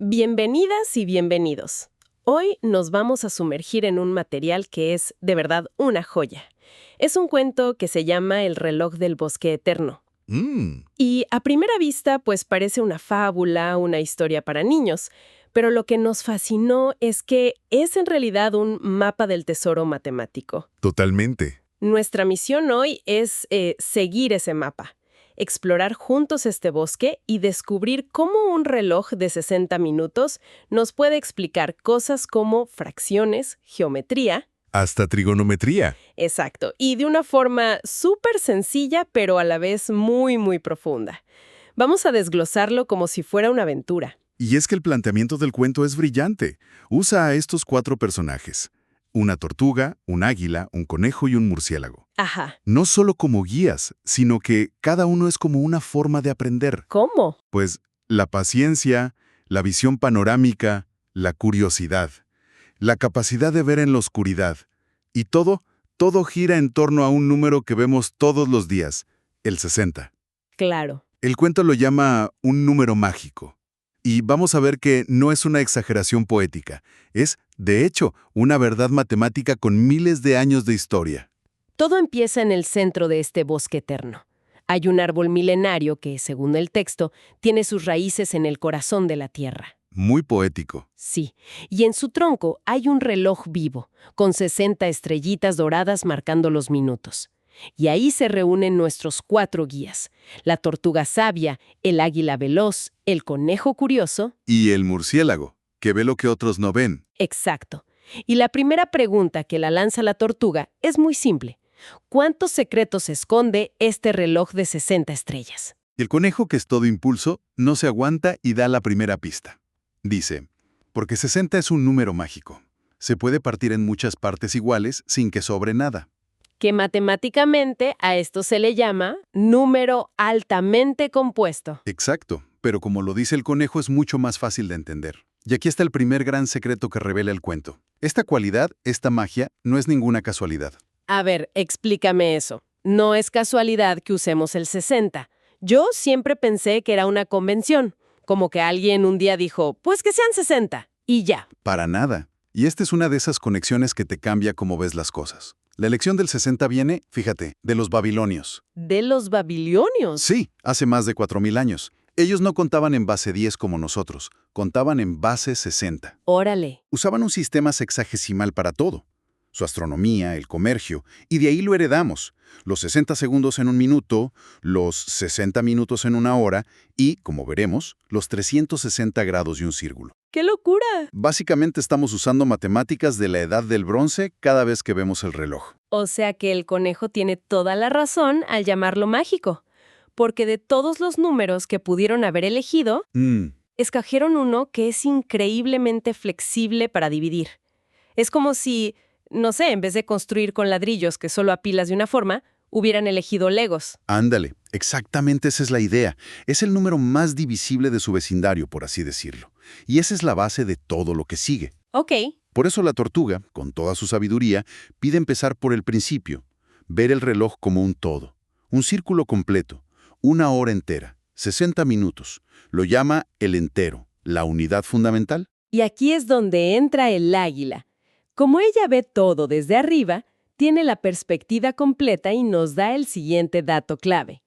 Bienvenidas y bienvenidos. Hoy nos vamos a sumergir en un material que es, de verdad, una joya. Es un cuento que se llama El reloj del bosque eterno. Y a primera vista, pues parece una fábula, una historia para niños, pero lo que nos fascinó es que es en realidad un mapa del tesoro matemático. Totalmente. Nuestra misión hoy es seguir ese mapa, explorar juntos este bosque y descubrir cómo un reloj de 60 minutos nos puede explicar cosas como fracciones, geometría. Hasta trigonometría. Exacto, y de una forma súper sencilla, pero a la vez muy, muy profunda. Vamos a desglosarlo como si fuera una aventura. Y es que el planteamiento del cuento es brillante. Usa a estos 4 personajes. Una tortuga, un águila, un conejo y un murciélago. Ajá. No solo como guías, sino que cada uno es como una forma de aprender. ¿Cómo? Pues la paciencia, la visión panorámica, la curiosidad, la capacidad de ver en la oscuridad. Y todo gira en torno a un número que vemos todos los días, el 60. Claro. El cuento lo llama un número mágico. Y vamos a ver que no es una exageración poética. Es, de hecho, una verdad matemática con miles de años de historia. Todo empieza en el centro de este bosque eterno. Hay un árbol milenario que, según el texto, tiene sus raíces en el corazón de la Tierra. Muy poético. Sí, y en su tronco hay un reloj vivo, con 60 estrellitas doradas marcando los minutos. Y ahí se reúnen nuestros 4 guías: la tortuga sabia, el águila veloz, el conejo curioso. Y el murciélago, que ve lo que otros no ven. Exacto. Y la primera pregunta que la lanza la tortuga es muy simple. ¿Cuántos secretos esconde este reloj de 60 estrellas? Y el conejo, que es todo impulso, no se aguanta y da la primera pista. Dice, porque 60 es un número mágico. Se puede partir en muchas partes iguales sin que sobre nada. Que matemáticamente a esto se le llama número altamente compuesto. Exacto, pero como lo dice el conejo es mucho más fácil de entender. Y aquí está el primer gran secreto que revela el cuento. Esta cualidad, esta magia, no es ninguna casualidad. A ver, explícame eso. No es casualidad que usemos el 60. Yo siempre pensé que era una convención, como que alguien un día dijo, pues que sean 60, y ya. Para nada. Y esta es una de esas conexiones que te cambia cómo ves las cosas. La elección del 60 viene, fíjate, de los babilonios. ¿De los babilonios? Sí, hace más de 4000 años. Ellos no contaban en base 10 como nosotros, contaban en base 60. Órale. Usaban un sistema sexagesimal para todo. Su astronomía, el comercio, y de ahí lo heredamos. Los 60 segundos en un minuto, los 60 minutos en una hora y, como veremos, los 360 grados y un círculo. ¡Qué locura! Básicamente estamos usando matemáticas de la edad del bronce cada vez que vemos el reloj. O sea que el conejo tiene toda la razón al llamarlo mágico, porque de todos los números que pudieron haber elegido, escogieron uno que es increíblemente flexible para dividir. Es como si, no sé, en vez de construir con ladrillos que solo apilas de una forma, hubieran elegido legos. Ándale, exactamente esa es la idea. Es el número más divisible de su vecindario, por así decirlo. Y esa es la base de todo lo que sigue. Ok. Por eso la tortuga, con toda su sabiduría, pide empezar por el principio, ver el reloj como un todo, un círculo completo, una hora entera, 60 minutos. Lo llama el entero, la unidad fundamental. Y aquí es donde entra el águila. Como ella ve todo desde arriba, tiene la perspectiva completa y nos da el siguiente dato clave.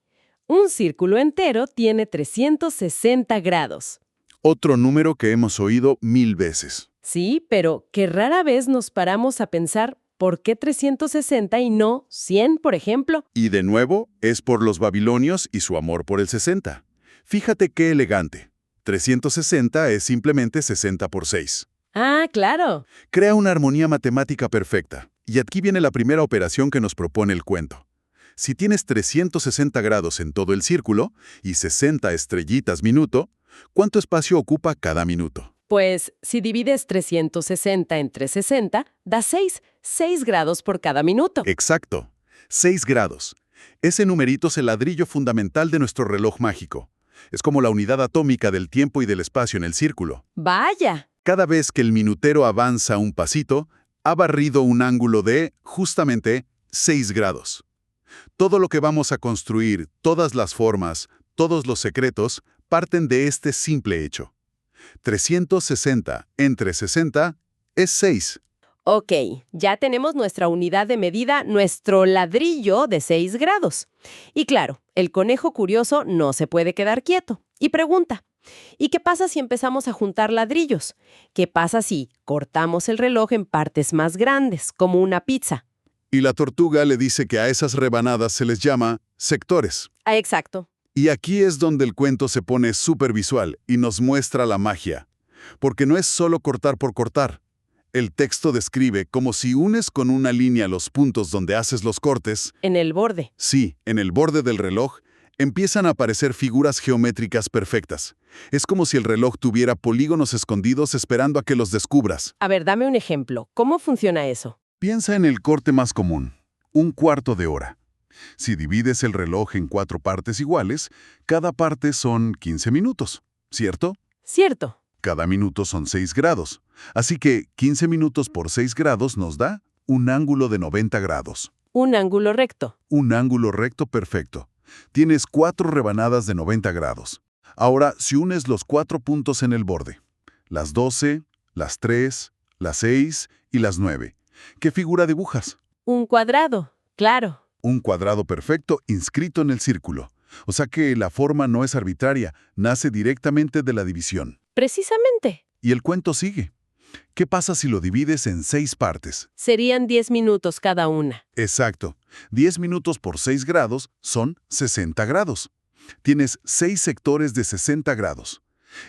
Un círculo entero tiene 360 grados. Otro número que hemos oído 1000 veces. Sí, pero que rara vez nos paramos a pensar ¿por qué 360 y no 100, por ejemplo? Y de nuevo, es por los babilonios y su amor por el 60. Fíjate qué elegante. 360 es simplemente 60 por 6. Ah, claro. Crea una armonía matemática perfecta. Y aquí viene la primera operación que nos propone el cuento. Si tienes 360 grados en todo el círculo y 60 estrellitas minuto, ¿cuánto espacio ocupa cada minuto? Pues si divides 360 entre 60, da 6 grados por cada minuto. Exacto, 6 grados. Ese numerito es el ladrillo fundamental de nuestro reloj mágico. Es como la unidad atómica del tiempo y del espacio en el círculo. ¡Vaya! Cada vez que el minutero avanza un pasito, ha barrido un ángulo de, justamente, 6 grados. Todo lo que vamos a construir, todas las formas, todos los secretos, parten de este simple hecho. 360 entre 60 es 6. Ok, ya tenemos nuestra unidad de medida, nuestro ladrillo de 6 grados. Y claro, el conejo curioso no se puede quedar quieto y pregunta, ¿y qué pasa si empezamos a juntar ladrillos? ¿Qué pasa si cortamos el reloj en partes más grandes, como una pizza? Y la tortuga le dice que a esas rebanadas se les llama sectores. Ah, exacto. Y aquí es donde el cuento se pone súper visual y nos muestra la magia. Porque no es solo cortar por cortar. El texto describe como si unes con una línea los puntos donde haces los cortes. En el borde. Sí, en el borde del reloj, empiezan a aparecer figuras geométricas perfectas. Es como si el reloj tuviera polígonos escondidos esperando a que los descubras. A ver, dame un ejemplo. ¿Cómo funciona eso? Piensa en el corte más común, 1/4 de hora. Si divides el reloj en 4 partes iguales, cada parte son 15 minutos, ¿cierto? Cierto. Cada minuto son 6 grados. Así que 15 minutos por 6 grados nos da un ángulo de 90 grados. Un ángulo recto. Un ángulo recto perfecto. Tienes 4 rebanadas de 90 grados. Ahora, si unes los 4 puntos en el borde, las 12, las 3, las 6 y las 9, ¿qué figura dibujas? Un cuadrado, claro. Un cuadrado perfecto inscrito en el círculo. O sea que la forma no es arbitraria, nace directamente de la división. Precisamente. Y el cuento sigue. ¿Qué pasa si lo divides en 6 partes? Serían 10 minutos cada una. Exacto. 10 minutos por 6 grados son 60 grados. Tienes 6 sectores de 60 grados.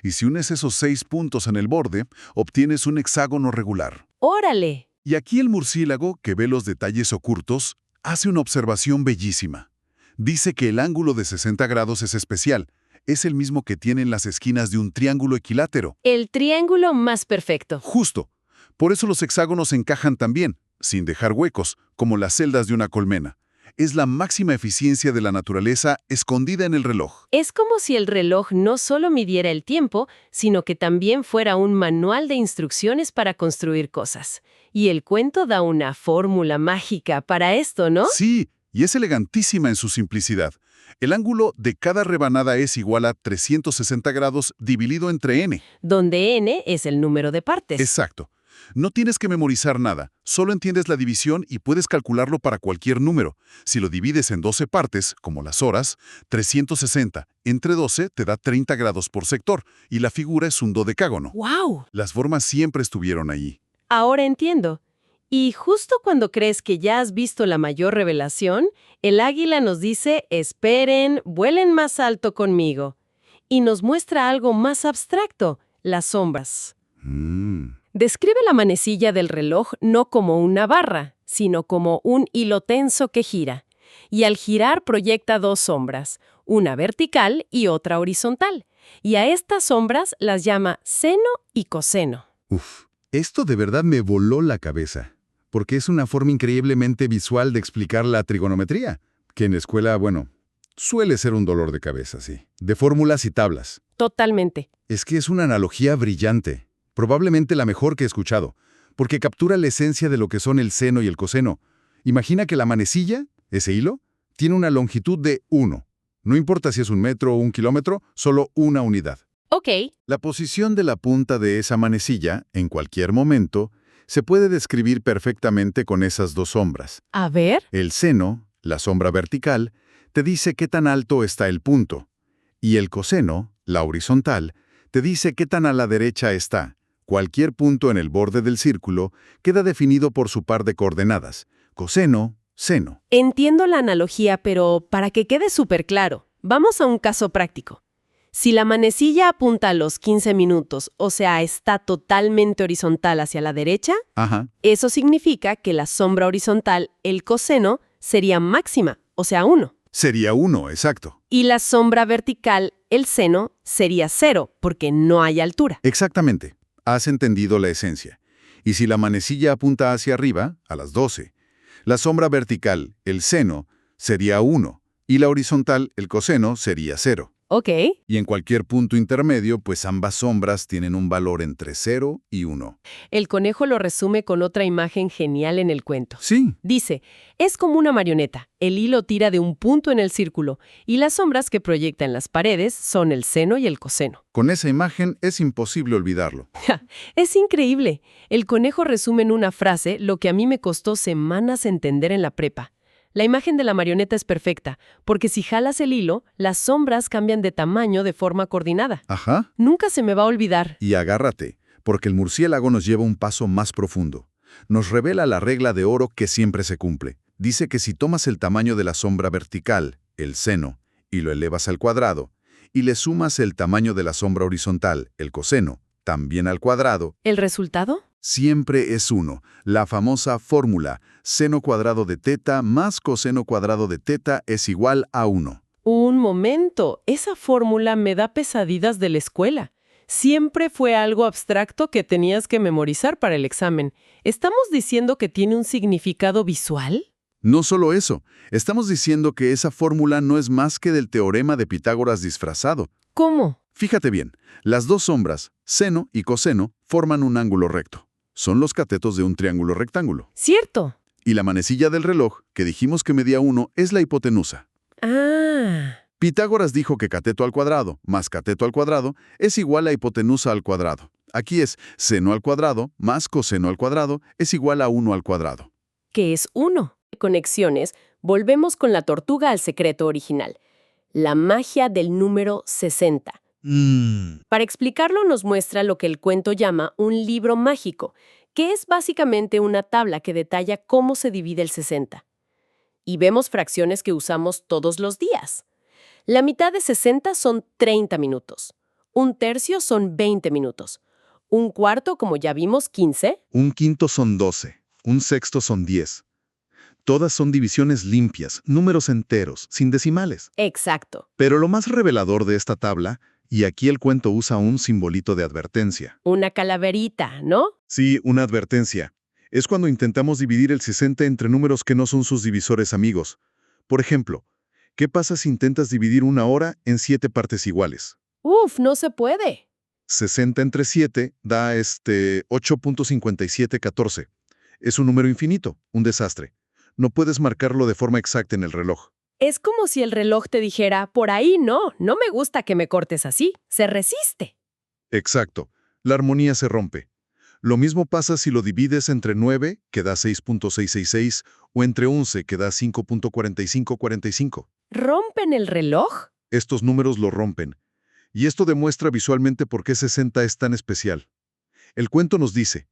Y si unes esos 6 puntos en el borde, obtienes un hexágono regular. ¡Órale! Y aquí el murciélago, que ve los detalles ocultos, hace una observación bellísima. Dice que el ángulo de 60 grados es especial. Es el mismo que tienen las esquinas de un triángulo equilátero. El triángulo más perfecto. Justo. Por eso los hexágonos encajan también, sin dejar huecos, como las celdas de una colmena. Es la máxima eficiencia de la naturaleza escondida en el reloj. Es como si el reloj no solo midiera el tiempo, sino que también fuera un manual de instrucciones para construir cosas. Y el cuento da una fórmula mágica para esto, ¿no? Sí, y es elegantísima en su simplicidad. El ángulo de cada rebanada es igual a 360 grados dividido entre n. Donde n es el número de partes. Exacto. No tienes que memorizar nada, solo entiendes la división y puedes calcularlo para cualquier número. Si lo divides en 12 partes, como las horas, 360 entre 12 te da 30 grados por sector, y la figura es un dodecágono. ¡Wow! Las formas siempre estuvieron ahí. Ahora entiendo. Y justo cuando crees que ya has visto la mayor revelación, el águila nos dice, esperen, vuelen más alto conmigo. Y nos muestra algo más abstracto, las sombras. Describe la manecilla del reloj no como una barra, sino como un hilo tenso que gira. Y al girar proyecta 2 sombras, una vertical y otra horizontal. Y a estas sombras las llama seno y coseno. Uf, esto de verdad me voló la cabeza, porque es una forma increíblemente visual de explicar la trigonometría, que en la escuela, bueno, suele ser un dolor de cabeza, sí, de fórmulas y tablas. Totalmente. Es que es una analogía brillante, probablemente la mejor que he escuchado, porque captura la esencia de lo que son el seno y el coseno. Imagina que la manecilla, ese hilo, tiene una longitud de 1. No importa si es 1 metro o 1 kilómetro, solo una unidad. Ok. La posición de la punta de esa manecilla, en cualquier momento, se puede describir perfectamente con esas 2 sombras. A ver. El seno, la sombra vertical, te dice qué tan alto está el punto. Y el coseno, la horizontal, te dice qué tan a la derecha está. Cualquier punto en el borde del círculo queda definido por su par de coordenadas, coseno, seno. Entiendo la analogía, pero para que quede súper claro, vamos a un caso práctico. Si la manecilla apunta a los 15 minutos, o sea, está totalmente horizontal hacia la derecha, eso significa que la sombra horizontal, el coseno, sería máxima, o sea, 1. Sería 1, exacto. Y la sombra vertical, el seno, sería 0, porque no hay altura. Exactamente. Has entendido la esencia. Y si la manecilla apunta hacia arriba, a las 12, la sombra vertical, el seno, sería 1, y la horizontal, el coseno, sería 0. Ok. Y en cualquier punto intermedio, pues ambas sombras tienen un valor entre 0 y 1. El conejo lo resume con otra imagen genial en el cuento. Sí, Dice, es como una marioneta. El hilo tira de un punto en el círculo y las sombras que proyecta en las paredes son el seno y el coseno. con esa imagen es imposible olvidarlo. Es increíble. El conejo resume en una frase lo que a mí me costó semanas entender en la prepa. La imagen de la marioneta es perfecta, porque si jalas el hilo, las sombras cambian de tamaño de forma coordinada. Ajá. Nunca se me va a olvidar. Y agárrate, porque el murciélago nos lleva un paso más profundo. Nos revela la regla de oro que siempre se cumple. Dice que si tomas el tamaño de la sombra vertical, el seno, y lo elevas al cuadrado, y le sumas el tamaño de la sombra horizontal, el coseno, también al cuadrado, ¿El resultado? siempre es 1. La famosa fórmula, seno cuadrado de teta más coseno cuadrado de teta es igual a 1. Un momento, esa fórmula me da pesadillas de la escuela. Siempre fue algo abstracto que tenías que memorizar para el examen. ¿Estamos diciendo que tiene un significado visual? No solo eso, estamos diciendo que esa fórmula no es más que del teorema de Pitágoras disfrazado. ¿Cómo? Fíjate bien, las dos sombras, seno y coseno, forman un ángulo recto. Son los catetos de un triángulo rectángulo. Cierto. Y la manecilla del reloj, que dijimos que medía 1, es la hipotenusa. Ah, Pitágoras dijo que cateto al cuadrado más cateto al cuadrado es igual a hipotenusa al cuadrado. Aquí es seno al cuadrado más coseno al cuadrado es igual a 1 al cuadrado. ¿qué es 1? Conexiones, volvemos con la tortuga al secreto original. La magia del número 60. Para explicarlo nos muestra lo que el cuento llama un libro mágico, que es básicamente una tabla que detalla cómo se divide el 60. Y vemos fracciones que usamos todos los días. La mitad de 60 son 30 minutos. Un tercio son 20 minutos. Un cuarto, como ya vimos, 15. Un quinto son 12, un sexto son 10. Todas son divisiones limpias, números enteros, sin decimales. Exacto. Pero lo más revelador de esta tabla, y aquí el cuento usa un simbolito de advertencia. Una calaverita, ¿no? Sí, una advertencia. Es cuando intentamos dividir el 60 entre números que no son sus divisores amigos. Por ejemplo, ¿qué pasa si intentas dividir una hora en 7 partes iguales? Uf, no se puede. 60 entre 7 da 8.5714. Es un número infinito, un desastre. No puedes marcarlo de forma exacta en el reloj. Es como si el reloj te dijera, por ahí no me gusta que me cortes así. Se resiste. Exacto. La armonía se rompe. Lo mismo pasa si lo divides entre 9, que da 6.666, o entre 11, que da 5.4545. ¿Rompen el reloj? Estos números lo rompen. Y esto demuestra visualmente por qué 60 es tan especial. El cuento nos dice,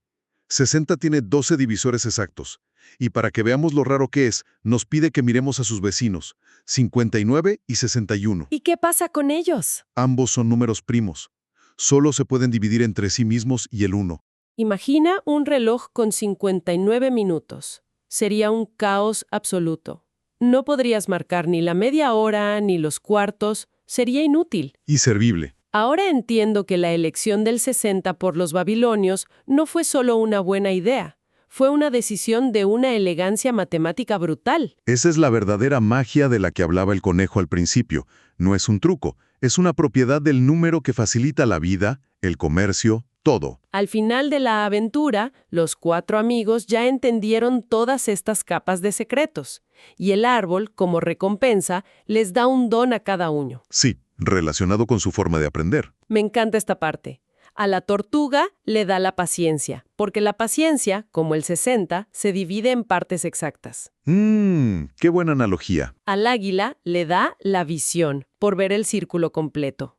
60 tiene 12 divisores exactos, y para que veamos lo raro que es, nos pide que miremos a sus vecinos, 59 y 61. ¿Y qué pasa con ellos? Ambos son números primos. Solo se pueden dividir entre sí mismos y el 1. Imagina un reloj con 59 minutos. Sería un caos absoluto. No podrías marcar ni la media hora ni los cuartos. Sería inútil. Inservible. Ahora entiendo que la elección del 60 por los babilonios no fue solo una buena idea. Fue una decisión de una elegancia matemática brutal. Esa es la verdadera magia de la que hablaba el conejo al principio. No es un truco, es una propiedad del número que facilita la vida, el comercio, todo. Al final de la aventura, los 4 amigos ya entendieron todas estas capas de secretos, y el árbol, como recompensa, les da un don a cada uno. Sí, relacionado con su forma de aprender. Me encanta esta parte. A la tortuga le da la paciencia, porque la paciencia, como el 60, se divide en partes exactas. Qué buena analogía. Al águila le da la visión, por ver el círculo completo.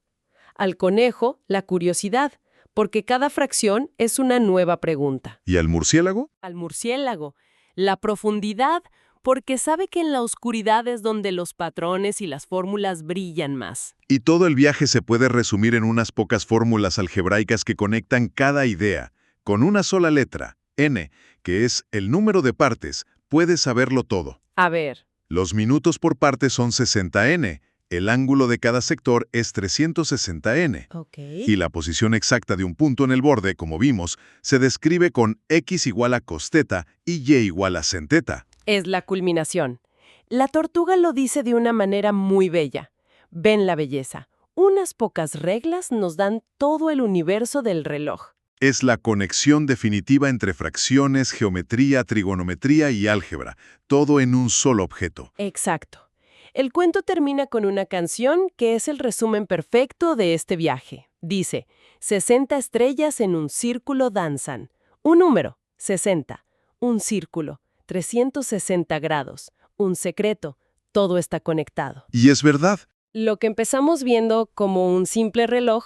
Al conejo, la curiosidad, porque cada fracción es una nueva pregunta. ¿Y al murciélago? Al murciélago, la profundidad, porque sabe que en la oscuridad es donde los patrones y las fórmulas brillan más. Y todo el viaje se puede resumir en unas pocas fórmulas algebraicas que conectan cada idea. Con una sola letra, n, que es el número de partes, puedes saberlo todo. A ver. Los minutos por parte son 60n. El ángulo de cada sector es 360n. Ok. Y la posición exacta de un punto en el borde, como vimos, se describe con x igual a cos teta y y igual a sin teta. Es la culminación. La tortuga lo dice de una manera muy bella. Ven la belleza. unas pocas reglas nos dan todo el universo del reloj. Es la conexión definitiva entre fracciones, geometría, trigonometría y álgebra, todo en un solo objeto. Exacto. El cuento termina con una canción que es el resumen perfecto de este viaje. Dice, 60 estrellas en un círculo danzan. Un número, 60. Un círculo, 360 grados. Un secreto, todo está conectado. Y es verdad. Lo que empezamos viendo como un simple reloj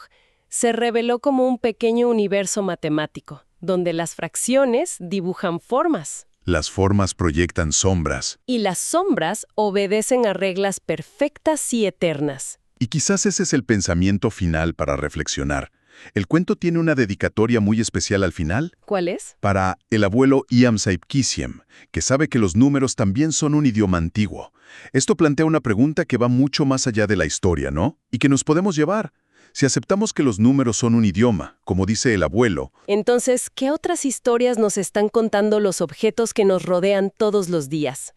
se reveló como un pequeño universo matemático, donde las fracciones dibujan formas. Las formas proyectan sombras. Y las sombras obedecen a reglas perfectas y eternas. Y quizás ese es el pensamiento final para reflexionar. El cuento tiene una dedicatoria muy especial al final. ¿Cuál es? Para el abuelo Iam Saipkisiem, que sabe que los números también son un idioma antiguo. Esto plantea una pregunta que va mucho más allá de la historia, ¿no? Y que nos podemos llevar. Si aceptamos que los números son un idioma, como dice el abuelo, Entonces, ¿qué otras historias nos están contando los objetos que nos rodean todos los días?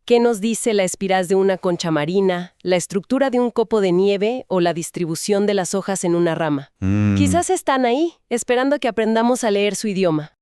¿Qué nos dice la espiral de una concha marina, la estructura de un copo de nieve o la distribución de las hojas en una rama? Quizás están ahí, esperando que aprendamos a leer su idioma.